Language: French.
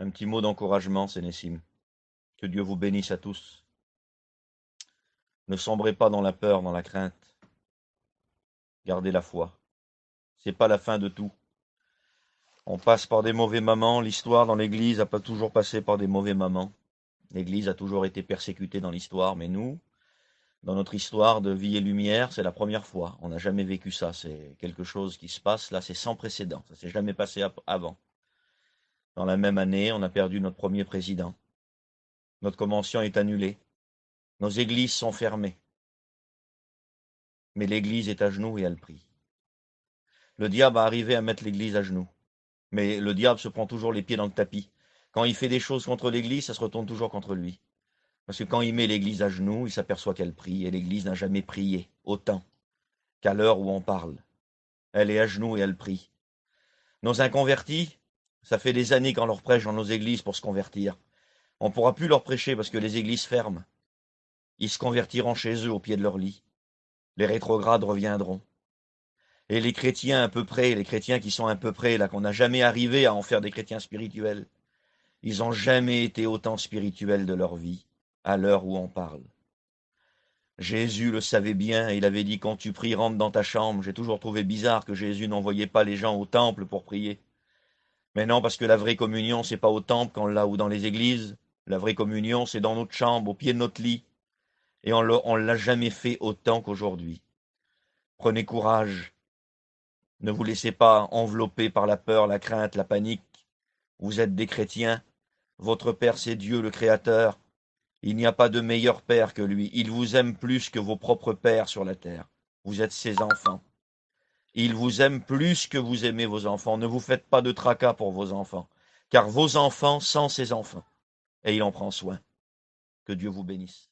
Un petit mot d'encouragement, Sénessim. Que Dieu vous bénisse à tous. Ne sombrez pas dans la peur, dans la crainte. Gardez la foi. C'est pas la fin de tout. On passe par des mauvais moments. L'histoire dans l'Église n'a pas toujours passé par des mauvais moments. L'Église a toujours été persécutée dans l'histoire, mais nous, dans notre histoire de vie et lumière, c'est la première fois. On n'a jamais vécu ça. C'est quelque chose qui se passe là, c'est sans précédent. Ça s'est jamais passé avant. Dans la même année, on a perdu notre premier président. Notre convention est annulée. Nos églises sont fermées. Mais l'Église est à genoux et elle prie. Le diable a arrivé à mettre l'Église à genoux. Mais le diable se prend toujours les pieds dans le tapis. Quand il fait des choses contre l'Église, ça se retourne toujours contre lui. Parce que quand il met l'Église à genoux, il s'aperçoit qu'elle prie. Et l'Église n'a jamais prié autant qu'à l'heure où on parle. Elle est à genoux et elle prie. Nos inconvertis, ça fait des années qu'on leur prêche dans nos églises pour se convertir. On ne pourra plus leur prêcher parce que les églises ferment. Ils se convertiront chez eux au pied de leur lit. Les rétrogrades reviendront. Et les chrétiens à peu près, les chrétiens qui sont à peu près, là, qu'on n'a jamais arrivé à en faire des chrétiens spirituels, ils n'ont jamais été autant spirituels de leur vie, à l'heure où on parle. Jésus le savait bien, il avait dit quand tu pries, rentre dans ta chambre. J'ai toujours trouvé bizarre que Jésus n'envoyait pas les gens au temple pour prier. Mais non, parce que la vraie communion, c'est pas au temple quand là ou dans les églises. La vraie communion, c'est dans notre chambre, au pied de notre lit. Et on l'a jamais fait autant qu'aujourd'hui. Prenez courage. Ne vous laissez pas envelopper par la peur, la crainte, la panique. Vous êtes des chrétiens. Votre Père, c'est Dieu, le Créateur. Il n'y a pas de meilleur Père que lui. Il vous aime plus que vos propres pères sur la terre. Vous êtes ses enfants. Il vous aime plus que vous aimez vos enfants. Ne vous faites pas de tracas pour vos enfants, car vos enfants sont ses enfants, et il en prend soin. Que Dieu vous bénisse.